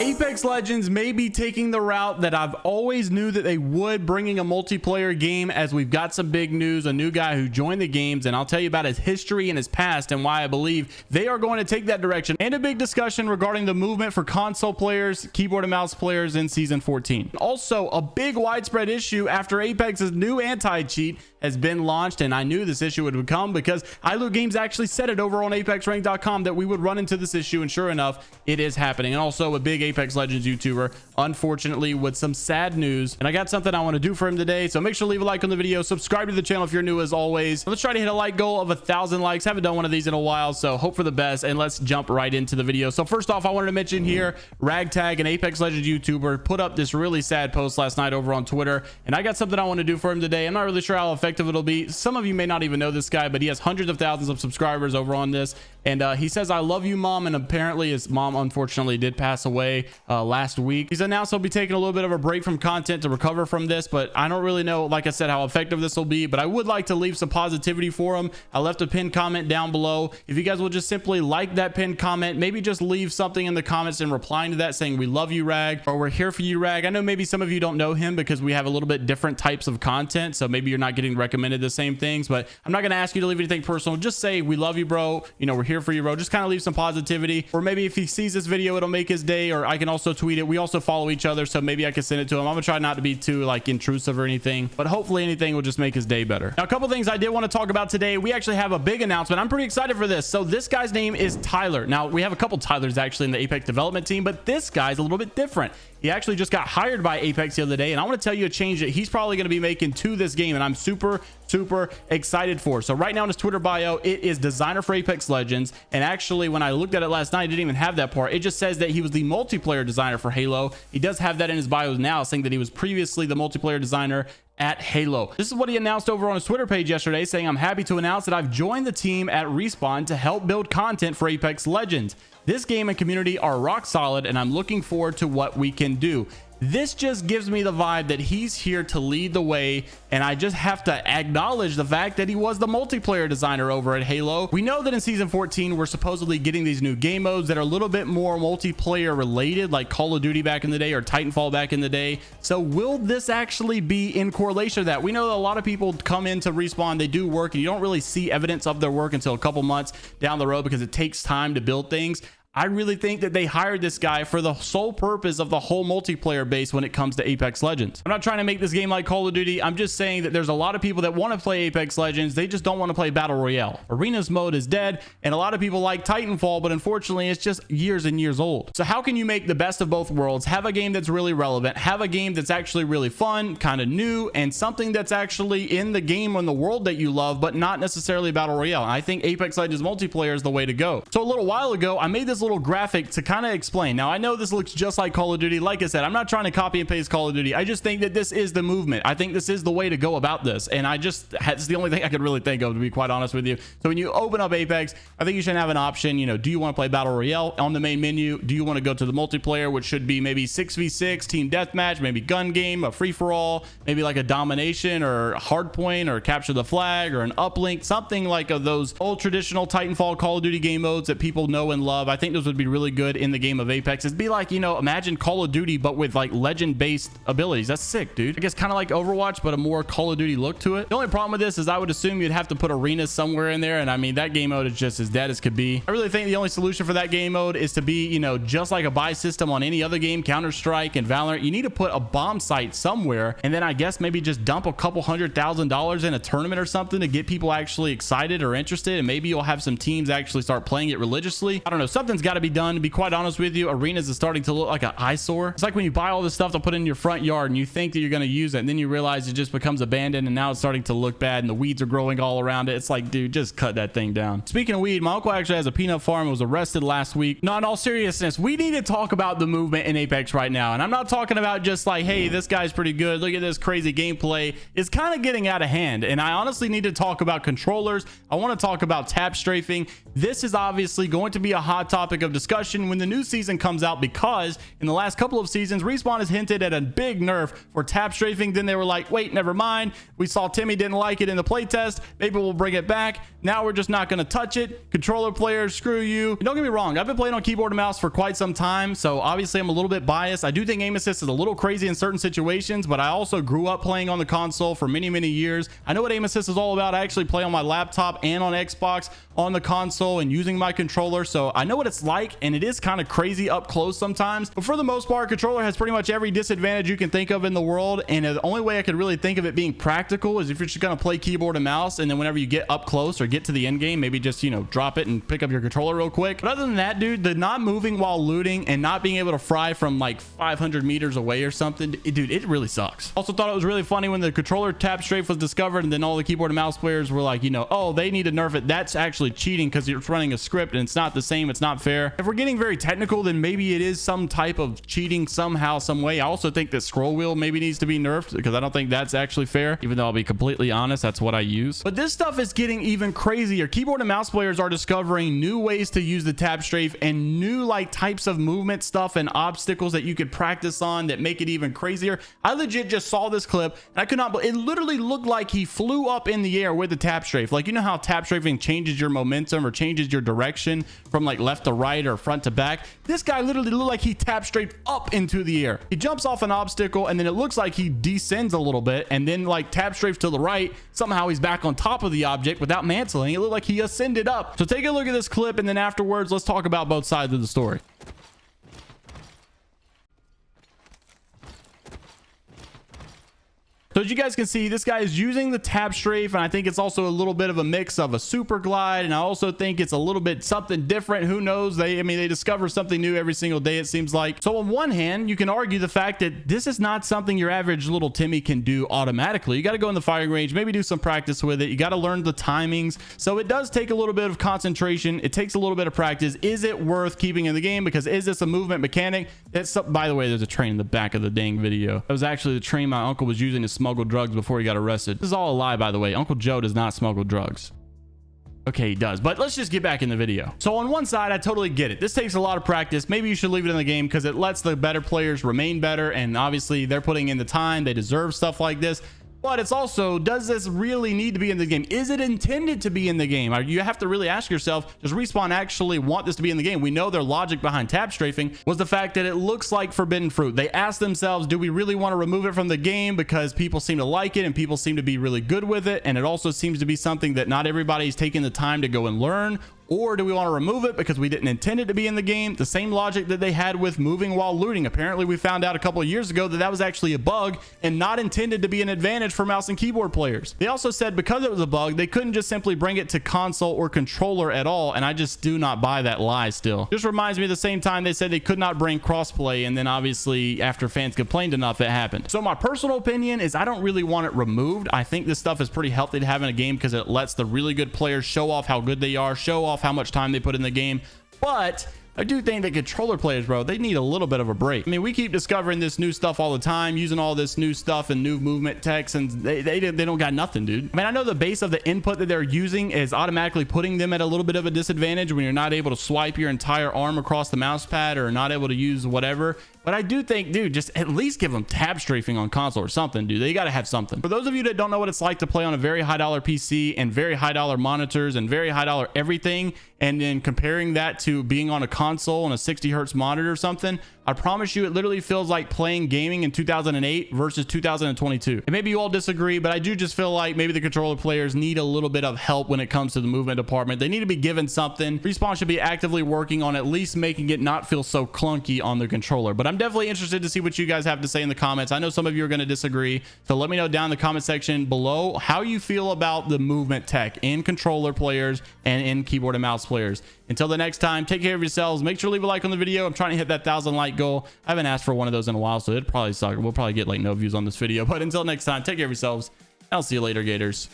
Apex Legends may be taking the route that I've always knew that they would, bringing a multiplayer game, as we've got some big news, a new guy who joined the games, and I'll tell you about his history and his past and why I believe they are going to take that direction, and a big discussion regarding the movement for console players, keyboard and mouse players in season 14. Also, a big widespread issue after Apex's new anti-cheat has been launched, and I knew this issue would come because iLoot Games actually said it over on apexrank.com that we would run into this issue, and sure enough, it is happening. And also a big Apex Legends YouTuber, unfortunately, with some sad news, and I got something I want to do for him today, so make sure to leave a like on the video, subscribe to the channel if you're new as always. Let's try to hit a like goal of 1,000 likes. Haven't done one of these in a while, so hope for the best, and let's jump right into the video. So first off, I wanted to mention here, Ragtag, an Apex Legends YouTuber, put up this really sad post last night over on Twitter, and I got something I want to do for him today. I'm not really sure how effective it'll be. Some of you may not even know this guy, but he has hundreds of thousands of subscribers over on this, and he says, "I love you, Mom," and apparently his mom unfortunately did pass away last week. He's announced he'll be taking a little bit of a break from content to recover from this, but I don't really know, like I said, how effective this will be, but I would like to leave some positivity for him. I left a pinned comment down below. If you guys will just simply like that pinned comment, maybe just leave something in the comments and replying to that saying, "We love you, Rag," or "We're here for you, Rag." I know maybe some of you don't know him because we have a little bit different types of content, so maybe you're not getting recommended the same things, but I'm not going to ask you to leave anything personal. Just say, "We love you, bro. You know, we're here for you, bro." Just kind of leave some positivity, or maybe if he sees this video, it'll make his day, or I can also tweet it. We also follow each other, so maybe I can send it to him. I'm gonna try not to be too like intrusive or anything, but hopefully anything will just make his day better. Now, a couple things I did want to talk about today. We actually have a big announcement. I'm pretty excited for this. So this guy's name is Tyler. Now, we have a couple Tylers actually in the Apex development team, but this guy's a little bit different. He actually just got hired by Apex the other day, and I want to tell you a change that he's probably going to be making to this game, and I'm super excited for. So right now in his Twitter bio, it is designer for Apex Legends, and actually when I looked at it last night, it didn't even have that part. It just says that he was the multiplayer designer for Halo. He does have that in his bio now, saying that he was previously the multiplayer designer at Halo. This is what he announced over on his Twitter page yesterday, saying, "I'm happy to announce that I've joined the team at Respawn to help build content for Apex Legends. This game and community are rock solid, and I'm looking forward to what we can do." This just gives me the vibe that he's here to lead the way, and I just have to acknowledge the fact that he was the multiplayer designer over at Halo. We know that in season 14 we're supposedly getting these new game modes that are a little bit more multiplayer related, like Call of Duty back in the day or Titanfall back in the day. So will this actually be in correlation to that? We know that a lot of people come into Respawn, they do work, and you don't really see evidence of their work until a couple months down the road because it takes time to build things. I really think that they hired this guy for the sole purpose of the whole multiplayer base when it comes to Apex Legends. I'm not trying to make this game like Call of Duty. I'm just saying that there's a lot of people that want to play Apex Legends. They just don't want to play Battle Royale. Arenas mode is dead, and a lot of people like Titanfall, but unfortunately it's just years and years old. So how can you make the best of both worlds? Have a game that's really relevant, have a game that's actually really fun, kind of new, and something that's actually in the game or in the world that you love, but not necessarily Battle Royale. And I think Apex Legends multiplayer is the way to go. So a little while ago, I made this little graphic to kind of explain. Now, I know this looks just like Call of Duty. Like I said, I'm not trying to copy and paste Call of Duty. I just think that this is the movement. I think this is the way to go about this, and it's the only thing I could really think of, to be quite honest with you. So when you open up Apex, I think you should have an option. You know, do you want to play Battle Royale on the main menu? Do you want to go to the multiplayer, which should be maybe 6v6 team deathmatch, maybe gun game, a free-for-all, maybe like a domination or hardpoint or capture the flag or an uplink, something like of those old traditional Titanfall Call of Duty game modes that people know and love. I think those would be really good in the game of Apex. It'd be like, you know, imagine Call of Duty but with like legend based abilities. That's sick, dude. I guess kind of like Overwatch but a more Call of Duty look to it. The only problem with this is I would assume you'd have to put arenas somewhere in there, and I mean that game mode is just as dead as could be. I really think the only solution for that game mode is to be, you know, just like a buy system on any other game, Counter-Strike and Valorant. You need to put a bomb site somewhere, and then I guess maybe just dump a couple $100,000 in a tournament or something to get people actually excited or interested, and maybe you'll have some teams actually start playing it religiously. I don't know, something's got to be done. To be quite honest with you, arenas is starting to look like an eyesore. It's like when you buy all this stuff to put in your front yard and you think that you're going to use it, and then you realize it just becomes abandoned, and now it's starting to look bad and the weeds are growing all around it. It's like, dude, just cut that thing down. Speaking of weed, my uncle actually has a peanut farm and was arrested last week. No, in all seriousness, we need to talk about the movement in Apex right now, and I'm not talking about just like, hey, this guy's pretty good, look at this crazy gameplay. It's kind of getting out of hand, and I honestly need to talk about controllers. I want to talk about tap strafing. This is obviously going to be a hot topic topic of discussion when the new season comes out, because in the last couple of seasons, Respawn has hinted at a big nerf for tap strafing. Then they were like, wait, never mind. We saw Timmy didn't like it in the playtest. Maybe we'll bring it back. Now we're just not going to touch it. Controller players, screw you. And don't get me wrong, I've been playing on keyboard and mouse for quite some time, so obviously I'm a little bit biased. I do think aim assist is a little crazy in certain situations, but I also grew up playing on the console for many years. I know what aim assist is all about. I actually play on my laptop and on Xbox on the console and using my controller, so I know what it's like, and it is kind of crazy up close sometimes. But for the most part, controller has pretty much every disadvantage you can think of in the world, and the only way I could really think of it being practical is if you're just going to play keyboard and mouse, and then whenever you get up close or get to the end game, maybe just, you know, drop it and pick up your controller real quick. But other than that, dude, the not moving while looting and not being able to fry from like 500 meters away or something, dude, it really sucks. Also thought it was really funny when the controller tap strafe was discovered, and then all the keyboard and mouse players were like, you know, oh, they need to nerf it. That's actually cheating because you're running a script and it's not the same. It's not fair. If we're getting very technical, then maybe it is some type of cheating somehow, some way. I also think that scroll wheel maybe needs to be nerfed, because I don't think that's actually fair, even though I'll be completely honest, that's what I use. But this stuff is getting even crazier. Keyboard and mouse players are discovering new ways to use the tap strafe and new like types of movement stuff and obstacles that you could practice on that make it even crazier. I legit just saw this clip and I could not believe it. Literally looked like he flew up in the air with the tap strafe. Like, you know how tap strafing changes your momentum or changes your direction from like left to right or front to back? This guy literally looked like he tap strafed up into the air. He jumps off an obstacle and then it looks like he descends a little bit and then like tap strafes to the right. Somehow he's back on top of the object without mantling. It looked like he ascended up. So take a look at this clip, and then afterwards let's talk about both sides of the story. So as you guys can see, this guy is using the tap strafe, and I think it's also a little bit of a mix of a super glide, and I also think it's a little bit something different. Who knows? They discover something new every single day, it seems like. So on one hand, you can argue the fact that this is not something your average little Timmy can do automatically. You got to go in the firing range, maybe do some practice with it. You got to learn the timings. So it does take a little bit of concentration. It takes a little bit of practice. Is it worth keeping in the game? Because is this a movement mechanic? By the way, there's a train in the back of the dang video. That was actually the train my uncle was using to smuggle drugs before he got arrested. This is all a lie, by the way. Uncle Joe does not smuggle drugs. Okay, he does, but let's just get back in the video. So on one side, I totally get it. This takes a lot of practice. Maybe you should leave it in the game because it lets the better players remain better, and obviously they're putting in the time. They deserve stuff like this. But it's also, does this really need to be in the game? Is it intended to be in the game? You have to really ask yourself, does Respawn actually want this to be in the game? We know their logic behind tap strafing was the fact that it looks like forbidden fruit. They asked themselves, do we really want to remove it from the game because people seem to like it and people seem to be really good with it? And it also seems to be something that not everybody's taking the time to go and learn. Or do we want to remove it because we didn't intend it to be in the game? The same logic that they had with moving while looting. Apparently, we found out a couple of years ago that that was actually a bug and not intended to be an advantage for mouse and keyboard players. They also said because it was a bug, they couldn't just simply bring it to console or controller at all. And I just do not buy that lie still. Just reminds me of the same time they said they could not bring crossplay. And then obviously after fans complained enough, it happened. So my personal opinion is I don't really want it removed. I think this stuff is pretty healthy to have in a game because it lets the really good players show off how good they are, show off how much time they put in the game. But I do think that controller players, bro, they need a little bit of a break. I mean, we keep discovering this new stuff all the time, using all this new stuff and new movement techs, and they don't got nothing, dude. I mean, I know the base of the input that they're using is automatically putting them at a little bit of a disadvantage when you're not able to swipe your entire arm across the mouse pad or not able to use whatever. But I do think, dude, just at least give them tab strafing on console or something, dude. They got to have something. For those of you that don't know what it's like to play on a very high dollar PC and very high dollar monitors and very high dollar everything, and then comparing that to being on a console on a 60 hertz monitor or something, I promise you it literally feels like playing gaming in 2008 versus 2022. And maybe you all disagree, but I do just feel like maybe the controller players need a little bit of help when it comes to the movement department. They need to be given something. Respawn should be actively working on at least making it not feel so clunky on the controller. But I'm definitely interested to see what you guys have to say in the comments. I know some of you are going to disagree, so let me know down in the comment section below how you feel about the movement tech in controller players and in keyboard and mouse players. Until the next time, take care of yourselves. Make sure to leave a like on the video. I'm trying to hit that 1,000 like goal. I haven't asked for one of those in a while, so it'd probably suck. We'll probably get like no views on this video. But until next time, take care of yourselves. I'll see you later, Gators.